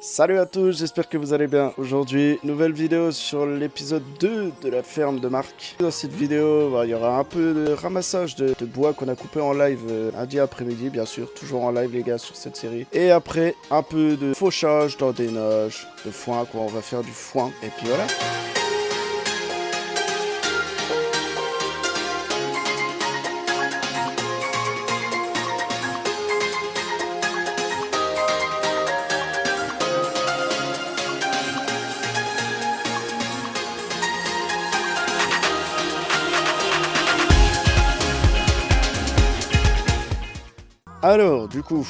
Salut à tous, j'espère que vous allez bien. Aujourd'hui, nouvelle vidéo sur l'épisode 2 de la ferme de Marc. Dans cette vidéo, il y aura un peu de ramassage de bois qu'on a coupé en live lundi après-midi, bien sûr. Toujours en live les gars sur cette série. Et après, un peu de fauchage dans des nages, de foin quoi, on va faire du foin. Et puis voilà. Alors, du coup,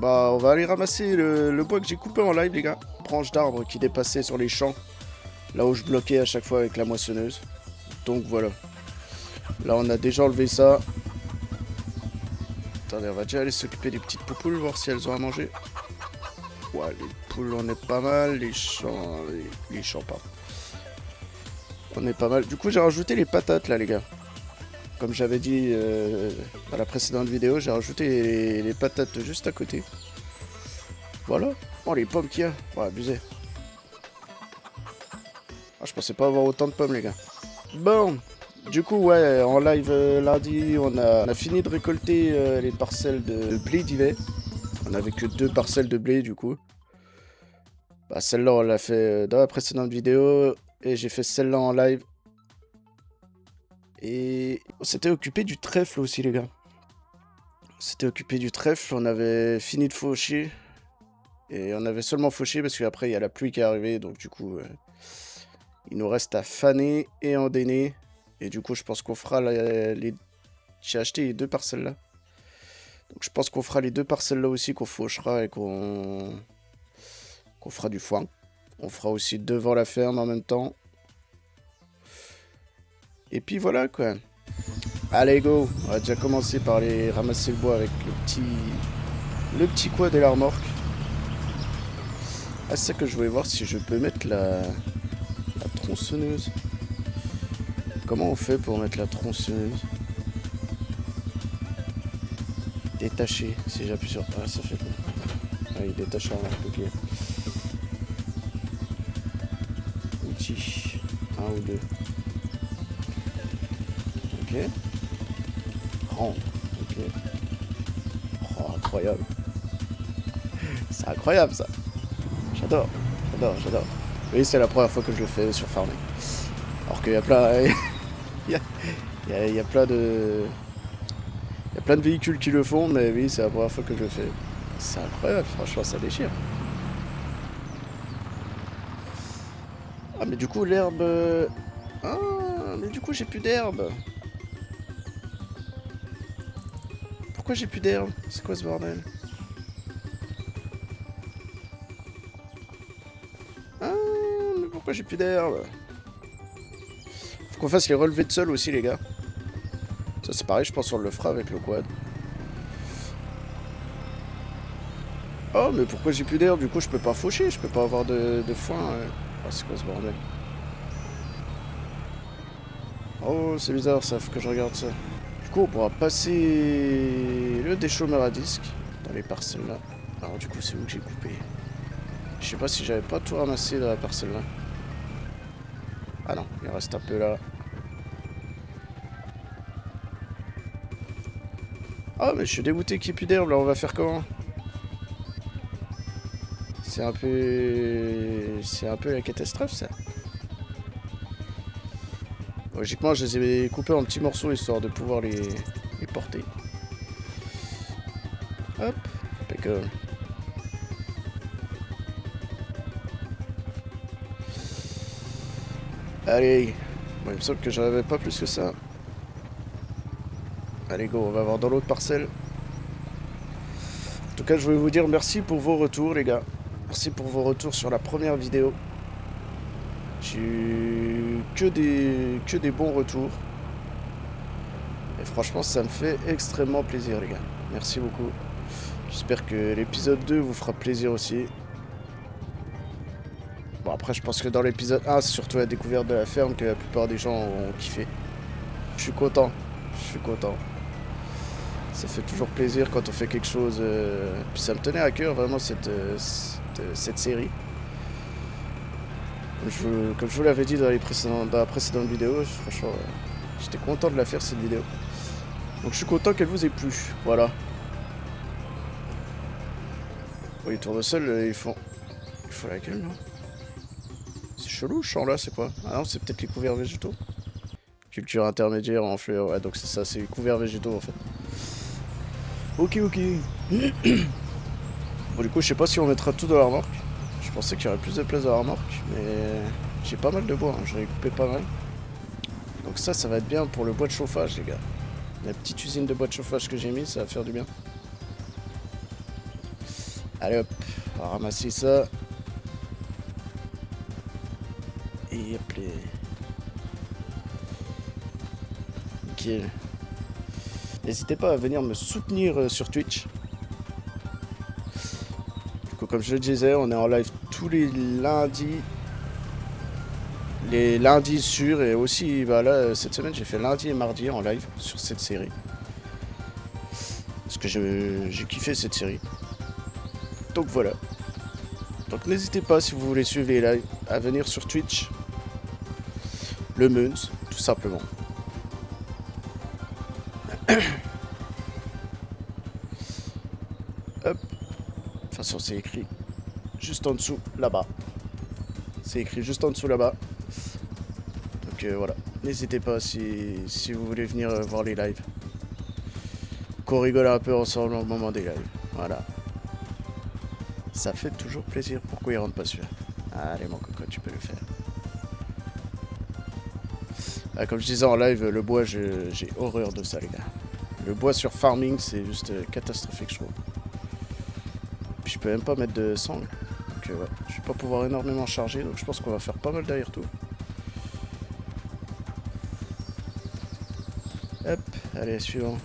on va aller ramasser le bois que j'ai coupé en live, les gars. Branche d'arbre qui dépassait sur les champs, là où je bloquais à chaque fois avec la moissonneuse. Donc voilà. Là, on a déjà enlevé ça. Attendez, on va déjà aller s'occuper des petites poupoules, voir si elles ont à manger. Ouais, les poules, on est pas mal. Les champs, les champs, pardon. On est pas mal. Du coup, j'ai rajouté les patates, là, les gars. Comme j'avais dit dans la précédente vidéo, j'ai rajouté les patates juste à côté. Voilà. Oh, les pommes qu'il y a. Ouais, abusé. Ah, je pensais pas avoir autant de pommes, les gars. Bon. Du coup, ouais, en live lundi, on a fini de récolter les parcelles de blé d'hiver. On n'avait que 2 parcelles de blé, du coup. Bah, celle-là, on l'a fait dans la précédente vidéo. Et j'ai fait celle-là en live. Et on s'était occupé du trèfle aussi, les gars. On s'était occupé du trèfle, on avait fini de faucher. Et on avait seulement fauché parce qu'après, il y a la pluie qui est arrivée. Donc, du coup, il nous reste à faner et endainer. Et du coup, je pense qu'on fera les... J'ai acheté les 2 parcelles là. Donc, je pense qu'on fera les 2 parcelles là aussi, qu'on fauchera et qu'on fera du foin. On fera aussi devant la ferme en même temps. Et puis voilà quoi. Allez go, on va déjà commencer par aller ramasser le bois avec le petit quad et la remorque. Ah, c'est ça que je voulais voir si je peux mettre la tronçonneuse. Comment on fait pour mettre la tronçonneuse? Détacher, si j'appuie sur... Ah, ça fait... Ah, il détache en remorque, ok. Outils, 1 ou 2. Ok. Rendre, ok. Oh, incroyable. C'est incroyable ça. J'adore, j'adore, j'adore. Oui, c'est la première fois que je le fais sur Farming. Alors qu'il y a plein... il y a plein de... Il y a plein de véhicules qui le font, mais oui, c'est la première fois que je le fais. C'est incroyable, franchement, ça déchire. Ah, mais du coup, l'herbe... Ah, mais du coup, j'ai plus d'herbe. Pourquoi j'ai plus d'herbe? C'est quoi ce bordel? Ah, mais pourquoi j'ai plus d'herbe? Faut qu'on fasse les relevés de sol aussi, les gars. Ça, c'est pareil, je pense qu'on le fera avec le quad. Oh, mais pourquoi j'ai plus d'herbe? Du coup, je peux pas faucher, je peux pas avoir de foin. Oh, c'est quoi ce bordel? Oh, c'est bizarre ça, faut que je regarde ça. Du coup, on pourra passer le déchômeur à disque dans les parcelles là. Alors, du coup, c'est où que j'ai coupé? Je sais pas si j'avais pas tout ramassé dans la parcelle là. Ah non, il reste un peu là. Ah, mais je suis dégoûté qu'il n'y ait plus d'herbe là, on va faire comment? C'est un peu... C'est un peu la catastrophe ça. Logiquement, je les ai coupés en petits morceaux histoire de pouvoir les porter. Hop, impeccable. Allez, bon, il me semble que j'en avais pas plus que ça. Allez go, on va voir dans l'autre parcelle. En tout cas, je voulais vous dire merci pour vos retours, les gars. Merci pour vos retours sur la première vidéo. J'ai eu que des bons retours. Et franchement, ça me fait extrêmement plaisir, les gars. Merci beaucoup. J'espère que l'épisode 2 vous fera plaisir aussi. Bon, après, je pense que dans l'épisode 1, c'est surtout la découverte de la ferme que la plupart des gens ont kiffé. Je suis content. Je suis content. Ça fait toujours plaisir quand on fait quelque chose. Puis ça me tenait à cœur vraiment cette série. Comme je vous l'avais dit dans la précédente vidéo, franchement, j'étais content de la faire cette vidéo. Donc je suis content qu'elle vous ait plu, voilà. Oh, les tournesols, ils font la gueule, non? C'est chelou ce champ là, c'est quoi? Ah non, c'est peut-être les couverts végétaux. Culture intermédiaire en fleurs, ouais, donc c'est ça, c'est les couverts végétaux en fait. Ok. Bon, du coup, je sais pas si on mettra tout dans la remorque. Je pensais qu'il y aurait plus de place dans la remorque, mais j'ai pas mal de bois, hein. J'en ai coupé pas mal. Donc ça va être bien pour le bois de chauffage, les gars. La petite usine de bois de chauffage que j'ai mis, ça va faire du bien. Allez hop, on va ramasser ça. Et hop les... Nickel. N'hésitez pas à venir me soutenir sur Twitch. Du coup, comme je le disais, on est en live tous les lundis. Les lundis sûrs, et aussi, bah là, cette semaine, j'ai fait lundi et mardi en live sur cette série. Parce que j'ai kiffé cette série. Donc voilà. Donc n'hésitez pas, si vous voulez suivre les lives, à venir sur Twitch. Le Meuns, tout simplement. Hop. De toute façon, c'est écrit juste en dessous, là-bas. C'est écrit juste en dessous, là-bas. Donc voilà. N'hésitez pas si vous voulez venir voir les lives. Qu'on rigole un peu ensemble au moment des lives. Voilà. Ça fait toujours plaisir. Pourquoi il rentre pas celui-là? Allez, mon coco, tu peux le faire. Ah, comme je disais en live, le bois, j'ai horreur de ça, les gars. Le bois sur farming, c'est juste catastrophique, je trouve. Puis je peux même pas mettre de sangle. Donc ouais, je vais pas pouvoir énormément charger, donc je pense qu'on va faire pas mal d'aller-retour. Hop, allez, suivant.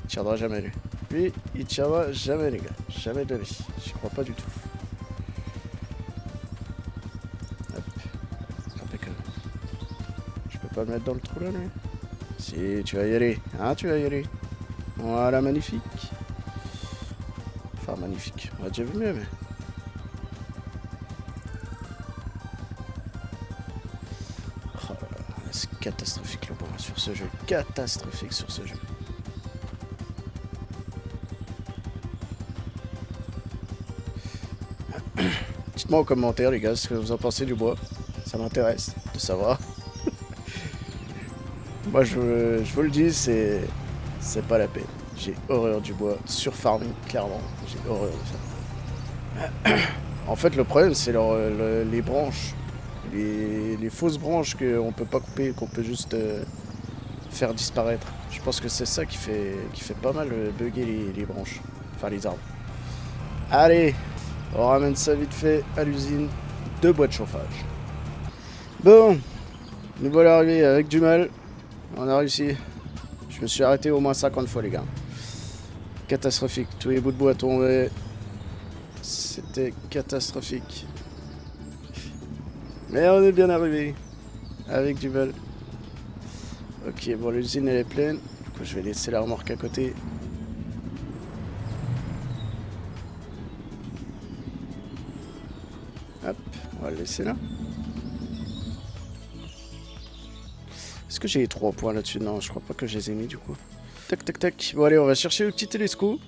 Il tiendra jamais, lui. Lui, il tiendra jamais, les gars. Jamais de la vie. J'y crois pas du tout. Hop. Impeccable. Je peux pas le mettre dans le trou, là, lui? Si, tu vas y aller. Hein, tu vas y aller. Voilà, magnifique. Enfin, magnifique. On a déjà vu mieux, mais... Oh là là, c'est catastrophique, le bois, sur ce jeu. Catastrophique sur ce jeu. Dites-moi en commentaire, les gars, ce que vous en pensez du bois. Ça m'intéresse de savoir. Moi, je vous le dis, c'est pas la peine. J'ai horreur du bois sur farming, clairement. J'ai horreur de ça. En fait, le problème, c'est les branches. Les fausses branches qu'on peut pas couper, qu'on peut juste faire disparaître. Je pense que c'est ça qui fait pas mal bugger les branches. Enfin, les arbres. Allez, on ramène ça vite fait à l'usine de bois de chauffage. Bon, nous voilà arrivés avec du mal. On a réussi. Je me suis arrêté au moins 50 fois, les gars. Catastrophique. Tous les bouts de bois tombaient. C'était catastrophique. Mais on est bien arrivé. Avec du mal. Ok, bon, l'usine elle est pleine. Du coup, je vais laisser la remorque à côté. Hop, on va le laisser là. Est-ce que j'ai les 3 points là-dessus? Non, je crois pas que je les ai mis du coup. Tac, tac, tac. Bon, allez, on va chercher le petit télescope.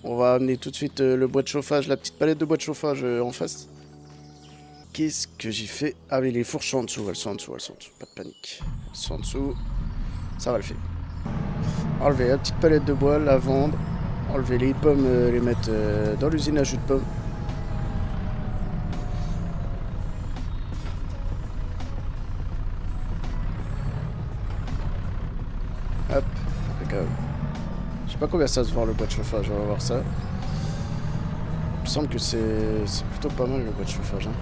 On va amener tout de suite le bois de chauffage, la petite palette de bois de chauffage en face. Qu'est-ce que j'ai fait? Ah oui, les fourches sont en dessous, elles sont en dessous, pas de panique. Elles sont en dessous, ça va le faire. Enlever la petite palette de bois, la vendre. Enlever les pommes, les mettre dans l'usine à jus de pommes. Hop, impeccable. Je sais pas combien ça se vend le bois de chauffage, on va voir ça. Il me semble que c'est plutôt pas mal le bois de chauffage. Hein.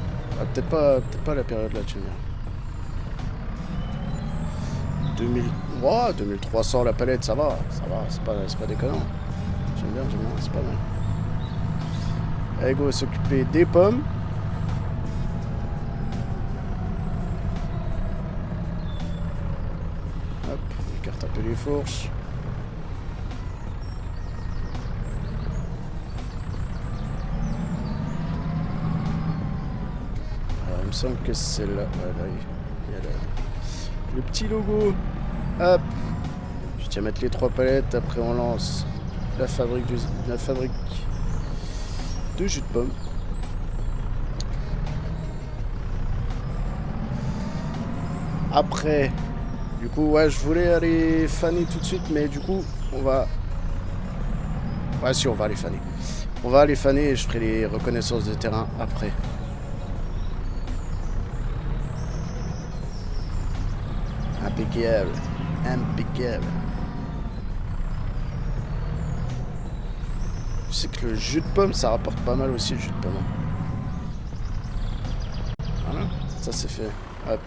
Ah, peut-être pas la période là, tu me diras. 2000... Oh, 2300 la palette, ça va, c'est pas déconnant. J'aime bien, c'est pas mal. Allez, go, on va s'occuper des pommes. Hop, on écarte un peu les fourches. me semble que c'est là. Voilà, il y a le petit logo. Hop. Je tiens à mettre les 3 palettes. Après, on lance la fabrique de jus de pomme. Après, du coup, ouais, je voulais aller faner tout de suite, mais du coup, on va... Ouais, si, on va aller faner. On va aller faner et je ferai les reconnaissances de terrain après. Impeccable. Impeccable. Je sais que le jus de pomme, ça rapporte pas mal aussi, le jus de pomme. Voilà, ça c'est fait. Hop.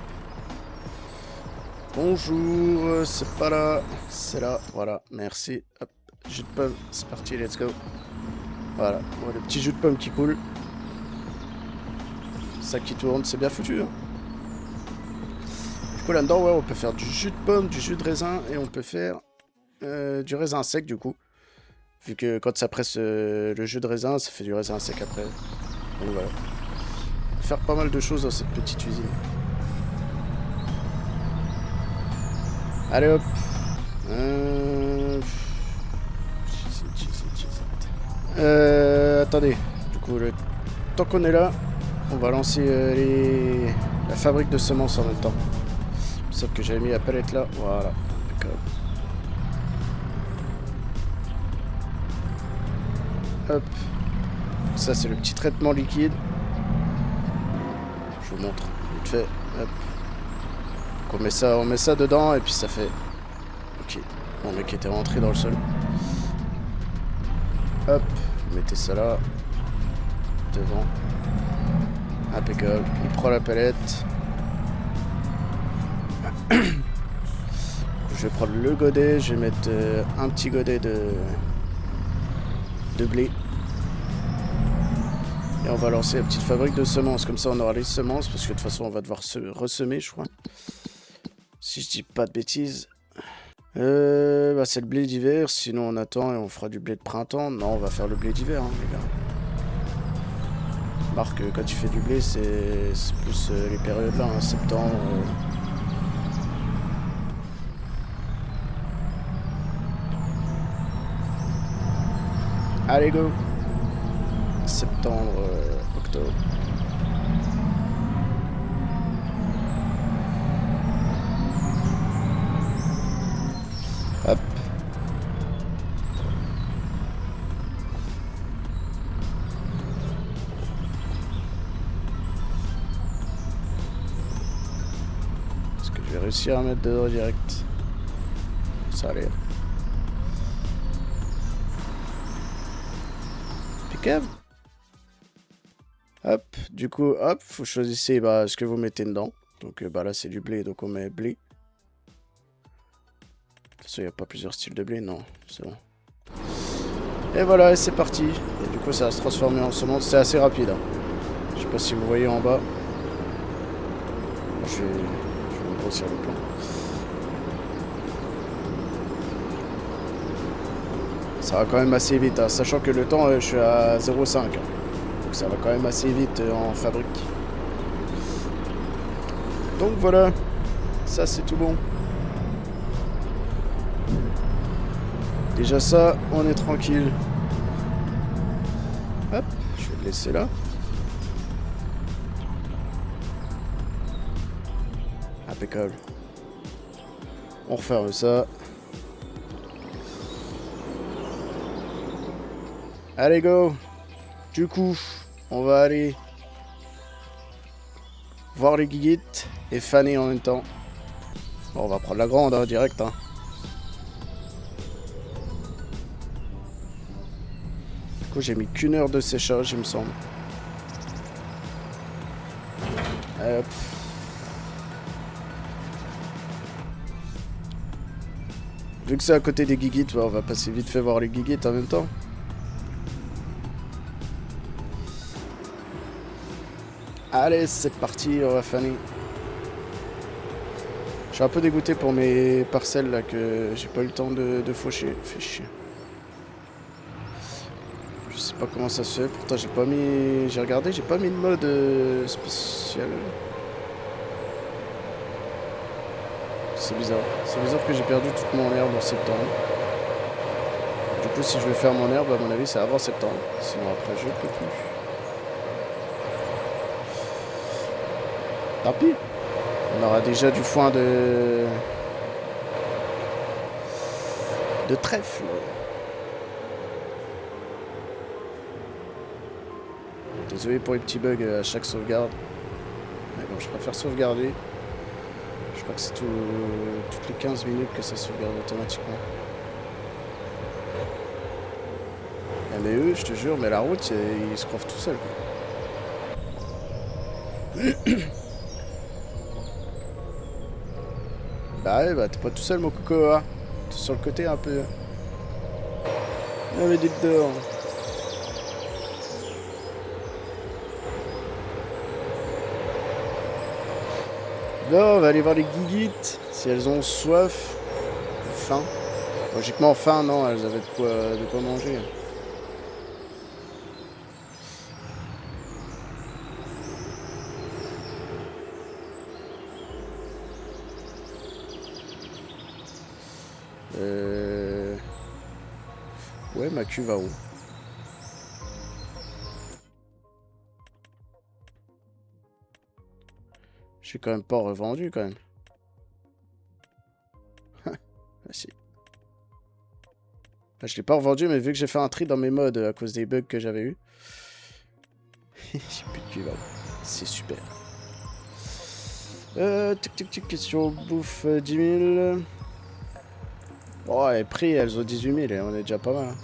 Bonjour, c'est pas là, c'est là, voilà, merci. Hop, jus de pomme, c'est parti, let's go. Voilà, le petit jus de pomme qui coule. Ça qui tourne, c'est bien foutu. Hein. Du coup, là-dedans, ouais, on peut faire du jus de pomme, du jus de raisin, et on peut faire du raisin sec, du coup. Vu que quand ça presse le jus de raisin, ça fait du raisin sec après. Donc voilà. On peut faire pas mal de choses dans cette petite usine. Allez hop. Attendez. Du coup, le tant qu'on est là, on va lancer la fabrique de semences en même temps. Sauf que j'avais mis la palette là. Voilà. D'accord. Hop. Ça, c'est le petit traitement liquide. Je vous montre vite fait. Hop. Donc on met ça dedans et puis ça fait... Ok. Mon mec était rentré dans le sol. Hop. Vous mettez ça là. Devant. Impeccable. Il prend la palette. Je vais prendre le godet. Je vais mettre un petit godet de blé. Et on va lancer la petite fabrique de semences. Comme ça, on aura les semences. Parce que de toute façon, on va devoir se ressemer, je crois. Si je dis pas de bêtises. Bah c'est le blé d'hiver. Sinon, on attend et on fera du blé de printemps. Non, on va faire le blé d'hiver, hein, les gars. Marc, quand tu fais du blé, c'est plus les périodes là, hein, septembre. Allez, go! Septembre, octobre. Hop. Est-ce que je vais réussir à mettre dedans direct? Ça a l'air. Impeccable. Hop, du coup, hop, vous choisissez ce que vous mettez dedans. Donc bah là c'est du blé, donc on met blé. De toute façon, il n'y a pas plusieurs styles de blé, non, c'est bon. Et voilà, et c'est parti. Et du coup, ça va se transformer en semence. C'est assez rapide. Hein. Je sais pas si vous voyez en bas. Je vais me grossir le plan. Ça va quand même assez vite, hein, sachant que le temps, je suis à 0,5. Hein. Donc ça va quand même assez vite en fabrique. Donc voilà, ça c'est tout bon. Déjà ça, on est tranquille. Hop, je vais le laisser là. Impeccable. On referme ça. Allez go. Du coup, on va aller voir les guiguites et faner en même temps. Bon, on va prendre la grande hein, direct. Hein. Du coup, j'ai mis qu'1 heure de séchage, il me semble. Hop. Vu que c'est à côté des guiguites, on va passer vite fait voir les guiguites en même temps. Allez, c'est parti, on va faner. Je suis un peu dégoûté pour mes parcelles là que j'ai pas eu le temps de faucher. Fait chier. Je sais pas comment ça se fait. Pourtant, j'ai pas mis... J'ai regardé, j'ai pas mis de mode spécial. C'est bizarre. C'est bizarre que j'ai perdu toute mon herbe en septembre. Du coup, si je veux faire mon herbe, à mon avis, c'est avant septembre. Sinon, après, je peux plus. Tant pis. On aura déjà du foin de trèfle. Désolé pour les petits bugs à chaque sauvegarde. Mais bon, je préfère sauvegarder. Je crois que c'est toutes les 15 minutes que ça sauvegarde automatiquement. Ah, mais eux, je te jure, mais la route, ils se crevent tout seuls. Bah ouais, bah t'es pas tout seul, mon coco, hein. T'es sur le côté un peu. Ah mais dites dehors. Bon, on va aller voir les guiguites, si elles ont soif, faim. Logiquement, faim, non, elles avaient de quoi manger. Ouais, ma cuve va où? J'ai quand même pas revendu, quand même. Ah si. Je l'ai pas revendu, mais vu que j'ai fait un tri dans mes mods à cause des bugs que j'avais eu. J'ai plus de cuve à où. C'est super. Tic, question bouffe 10 000. Oh, et prix, elles ont 18 000, et on est déjà pas mal. Hein.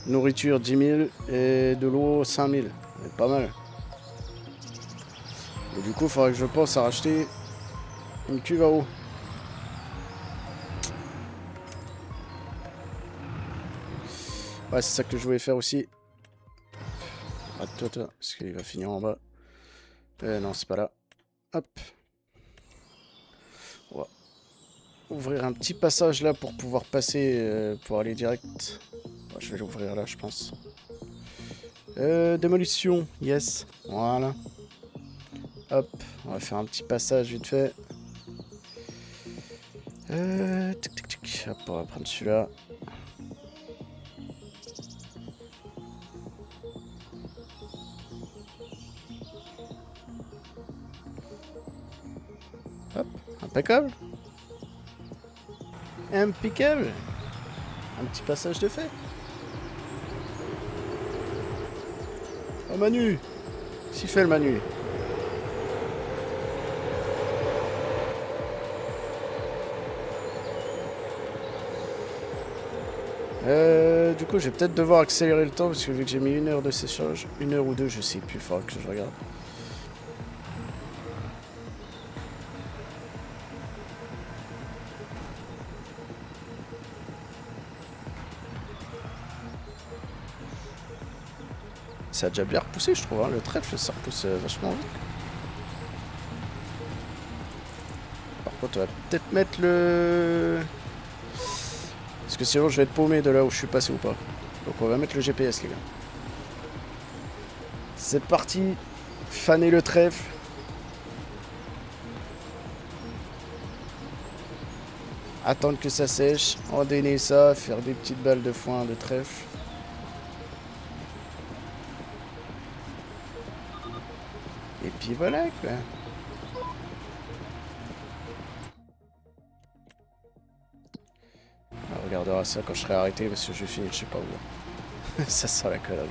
Nourriture 10 000 et de l'eau 5 000. On est pas mal. Et du coup, il faudrait que je pense à racheter une cuve à eau. Ouais, c'est ça que je voulais faire aussi. Arrête-toi, parce qu'il va finir en bas. Non, c'est pas là. Hop. On va ouvrir un petit passage là pour pouvoir passer, pour aller direct. Ouais, je vais l'ouvrir là, je pense. Démolition, yes. Voilà. Hop, on va faire un petit passage vite fait. Tic. Hop, on va prendre celui-là. Hop, impeccable. Impeccable. Un petit passage de fait. Oh Manu, s'il fait le Manu. Du coup, je vais peut-être devoir accélérer le temps parce que vu que j'ai mis 1 heure de séchage, 1 heure ou 2, je sais plus, il faudra que je regarde. Ça a déjà bien repoussé, je trouve. Hein. Le trèfle, ça repousse vachement vite. Par contre, on va peut-être mettre le... Parce que sinon, je vais être paumé de là où je suis passé ou pas. Donc, on va mettre le GPS, les gars. C'est parti. Faner le trèfle. Attendre que ça sèche. Endainer ça. Faire des petites balles de foin de trèfle. Et puis voilà, quoi. On regardera ça quand je serai arrêté parce que je vais finir je sais pas où. Ça sent la connerie.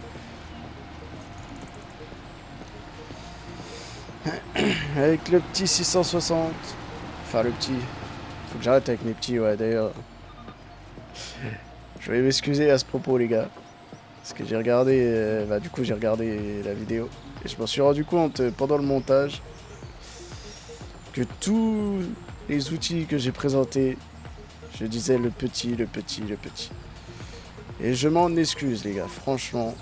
Avec le petit 660. Enfin le petit. Faut que j'arrête avec mes petits, ouais d'ailleurs. Je vais m'excuser à ce propos les gars. Parce que j'ai regardé. Du coup j'ai regardé la vidéo. Et je m'en suis rendu compte pendant le montage que tous les outils que j'ai présentés, je disais le petit. Et je m'en excuse les gars, franchement.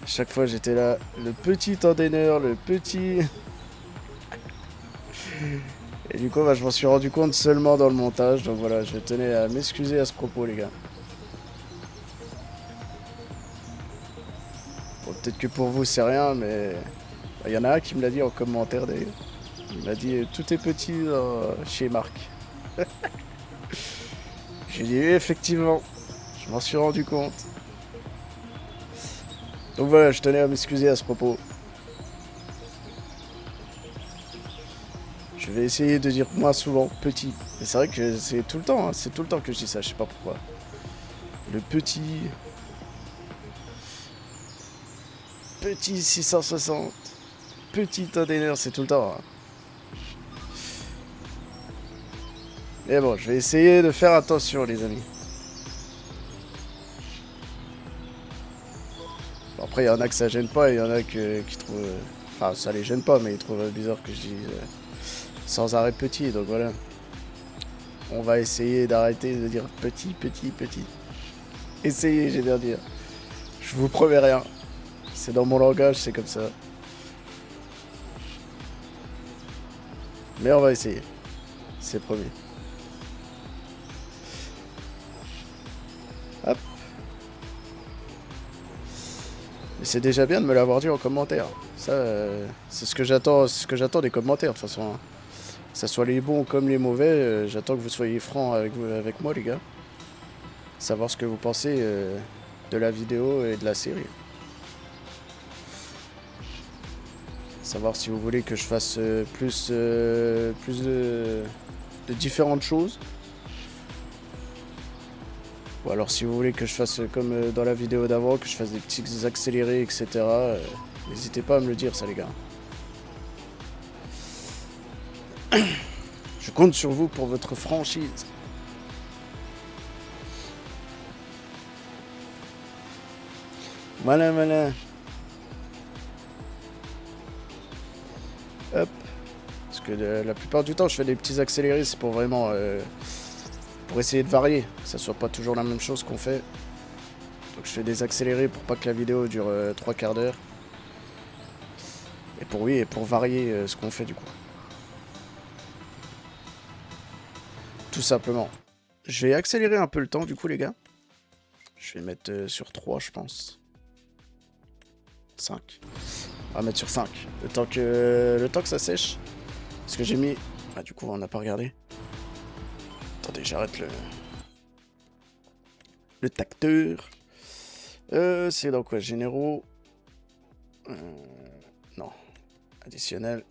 À chaque fois j'étais là, le petit endaineur, le petit... Et du coup, bah, je m'en suis rendu compte seulement dans le montage. Donc voilà, je tenais à m'excuser à ce propos, les gars. Bon, peut-être que pour vous, c'est rien, mais... Il y en a un qui me l'a dit en commentaire, d'ailleurs. Il m'a dit, tout est petit chez Marc. J'ai dit, oui, effectivement. Je m'en suis rendu compte. Donc voilà, je tenais à m'excuser à ce propos. Je vais essayer de dire moins souvent petit. Mais c'est vrai que c'est tout le temps, hein, c'est tout le temps que je dis ça, je sais pas pourquoi. Le petit... Petit 660. Petit container, c'est tout le temps. Hein. Mais bon, je vais essayer de faire attention, les amis. Bon, après, il y en a que ça gêne pas, et il y en a qui trouvent... Enfin, ça les gêne pas, mais ils trouvent bizarre que je dise sans arrêt petit, donc voilà. On va essayer d'arrêter de dire petit, petit, petit. Essayez, j'ai bien dire. Je vous promets rien. C'est dans mon langage, c'est comme ça. Mais on va essayer. C'est promis. Hop. Mais c'est déjà bien de me l'avoir dit en commentaire. Ça, c'est ce que j'attends des commentaires, de toute façon. Hein. Que ce soit les bons comme les mauvais, j'attends que vous soyez francs avec moi, les gars. Savoir ce que vous pensez de la vidéo et de la série. Savoir si vous voulez que je fasse plus de différentes choses. Ou alors si vous voulez que je fasse comme dans la vidéo d'avant, que je fasse des petits accélérés, etc. N'hésitez pas à me le dire, ça, les gars. Je compte sur vous pour votre franchise. Malin, malin. Hop. Parce que la plupart du temps, je fais des petits accélérés, c'est pour vraiment... pour essayer de varier, que ça soit pas toujours la même chose qu'on fait. Donc je fais des accélérés pour pas que la vidéo dure 3 quarts d'heure. Et pour varier ce qu'on fait du coup. Tout simplement. Je vais accélérer un peu le temps du coup, les gars. Je vais mettre sur 3, je pense. 5. On va mettre sur 5. Le temps que ça sèche. Parce que j'ai mis... Ah, du coup, on n'a pas regardé. Attendez, j'arrête le tacteur. C'est dans quoi? Généraux. Non. Additionnel.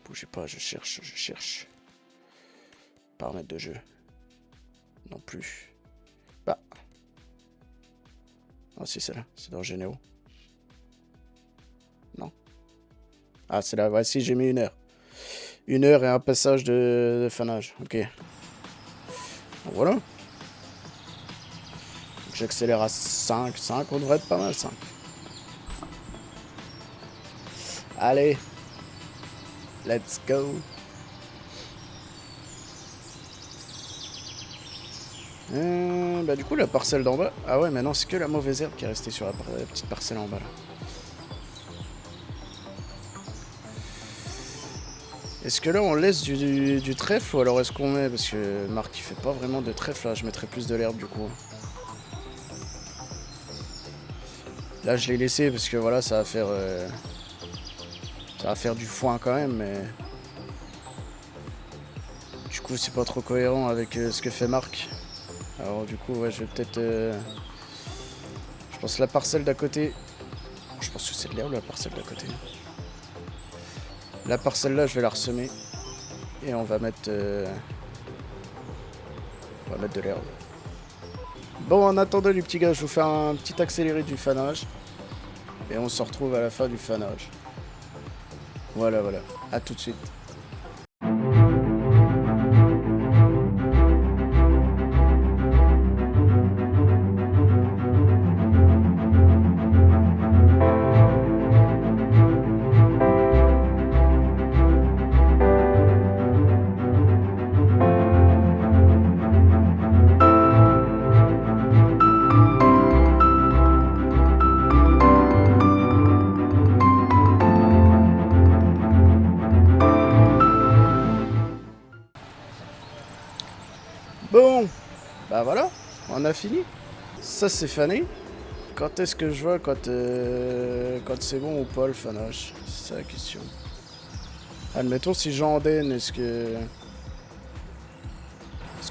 Bougez pas, je cherche. Paramètres de jeu. Non plus. Bah. Ah si, c'est là. C'est dans Généraux. Non. Ah, c'est là. Ouais, si, j'ai mis 1 heure. 1 heure et un passage de fanage. Ok. Donc, voilà. J'accélère à 5. 5, on devrait être pas mal, 5. Allez. Let's go. Bah du coup, la parcelle d'en bas... Ah ouais, mais non, c'est que la mauvaise herbe qui est restée sur la petite parcelle en bas, là. Est-ce que là, on laisse du trèfle ou alors est-ce qu'on met... Parce que Marc, il fait pas vraiment de trèfle, là. Je mettrais plus de l'herbe, du coup. Là, je l'ai laissé parce que, voilà, ça va faire... Ça va faire du foin quand même, mais... Du coup, c'est pas trop cohérent avec ce que fait Marc. Alors, du coup, ouais, je vais peut-être... Je pense la parcelle d'à côté... Je pense que c'est de l'herbe, la parcelle d'à côté. La parcelle là, je vais la ressemer. Et on va mettre... On va mettre de l'herbe. Bon, en attendant, les petits gars, je vous fais un petit accéléré du fanage. Et on se retrouve à la fin du fanage. Voilà, voilà. À tout de suite. Bon, bah voilà, on a fini. Ça c'est fané. Quand est-ce que je vois quand c'est bon ou pas le fanage? C'est ça la question. Admettons si j'endaine, est-ce que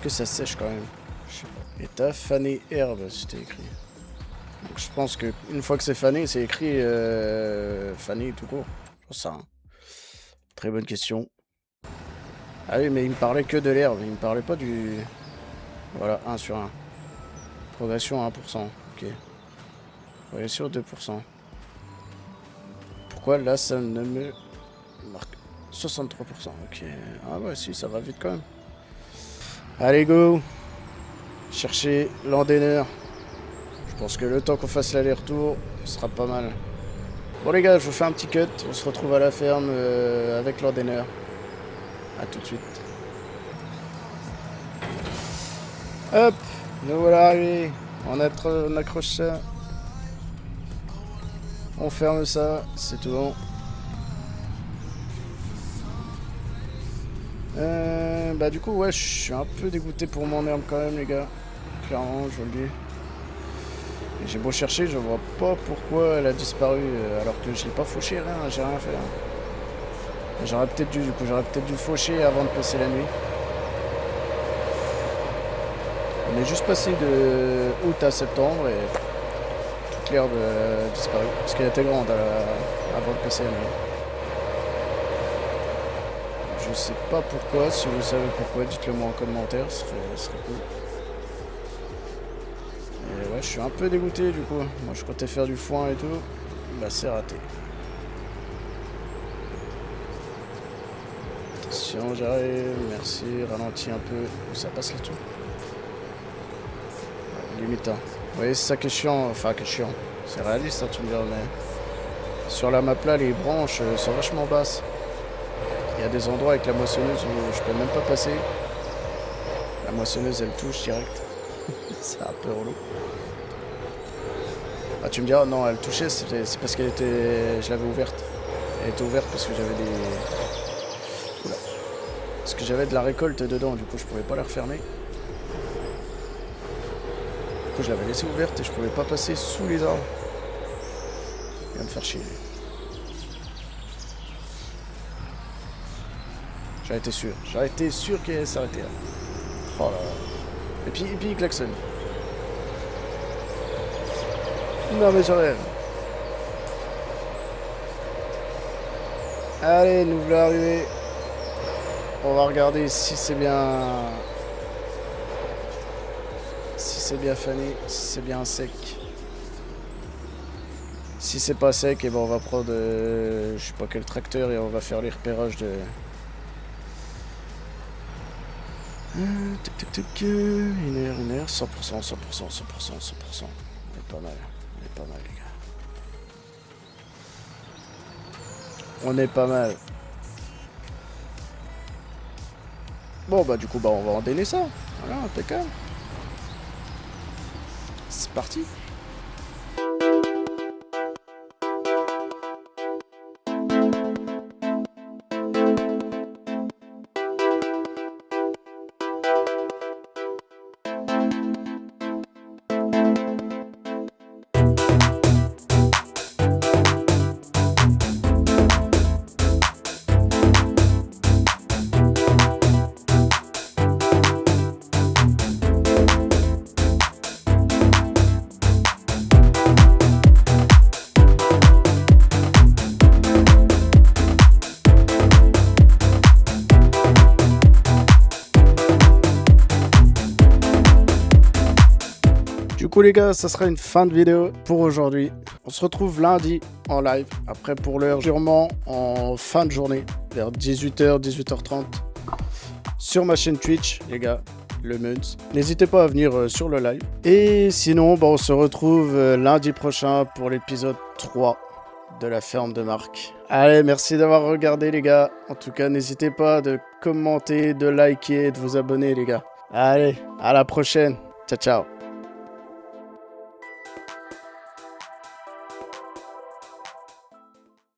ça sèche quand même? Je sais pas. État fané herbe, c'était écrit. Donc je pense que une fois que c'est fané, c'est écrit fané tout court. Je pense ça. Hein. Très bonne question. Ah oui, mais il me parlait que de l'herbe, il me parlait pas du... Voilà, 1 sur 1. Progression à 1%, ok. Progression 2%. Pourquoi là ça ne me marque 63%, ok. Ah ouais, si, ça va vite quand même. Allez, go! Chercher l'endaineur. Je pense que le temps qu'on fasse l'aller-retour, ce sera pas mal. Bon les gars, je vous fais un petit cut. On se retrouve à la ferme avec l'endaineur. A tout de suite. Hop! Nous voilà arrivés. On accroche ça. On ferme ça. C'est tout bon. Bah du coup, ouais, je suis un peu dégoûté pour mon herbe quand même, les gars. Clairement, je vous le dis. Et j'ai beau chercher, je vois pas pourquoi elle a disparu alors que je l'ai pas fauché, rien, j'ai rien fait. Hein. J'aurais peut-être dû faucher avant de passer la nuit. On est juste passé de août à septembre et toute l'herbe a disparu. Parce qu'elle était grande avant de passer la nuit. Je sais pas pourquoi, si vous savez pourquoi, dites-le moi en commentaire, ce serait cool. Et ouais, je suis un peu dégoûté du coup. Moi je comptais faire du foin et tout, bah c'est raté. Attention, j'arrive, merci, ralentis un peu, ça passe là-dessus. Limite, hein. Vous voyez, c'est ça qui est chiant, enfin qui est chiant. C'est réaliste, hein, tu me diras, mais sur la map là, les branches sont vachement basses. Il y a des endroits avec la moissonneuse où je peux même pas passer. La moissonneuse, elle touche direct. C'est un peu relou. Ah, tu me diras, non, elle touchait, c'est parce qu'elle était... Je l'avais ouverte. Elle était ouverte parce que j'avais des... Oula. Parce que j'avais de la récolte dedans, du coup je pouvais pas la refermer. Du coup je l'avais laissée ouverte et je pouvais pas passer sous les arbres. Il va me faire chier. J'aurais été sûr qu'elle allait s'arrêter là. Oh là là. Et puis il klaxonne. Non mais j'aurais... Allez, nous voilà arrivés. On va regarder si c'est bien... Si c'est bien fané, si c'est bien sec. Si c'est pas sec, et ben on va prendre je sais pas quel tracteur et on va faire les repérages de... Une heure, 100%. On est pas mal, les gars. On est pas mal. Bon bah du coup bah on va endainer ça. Voilà, impeccable. C'est parti. Du coup les gars, ça sera une fin de vidéo pour aujourd'hui. On se retrouve lundi en live. Après pour l'heure, sûrement en fin de journée, vers 18h, 18h30. Sur ma chaîne Twitch, les gars, le Muns. N'hésitez pas à venir sur le live. Et sinon, bah, on se retrouve lundi prochain pour l'épisode 3 de la ferme de Marc. Allez, merci d'avoir regardé les gars. En tout cas, n'hésitez pas de commenter, de liker, de vous abonner les gars. Allez, à la prochaine. Ciao, ciao.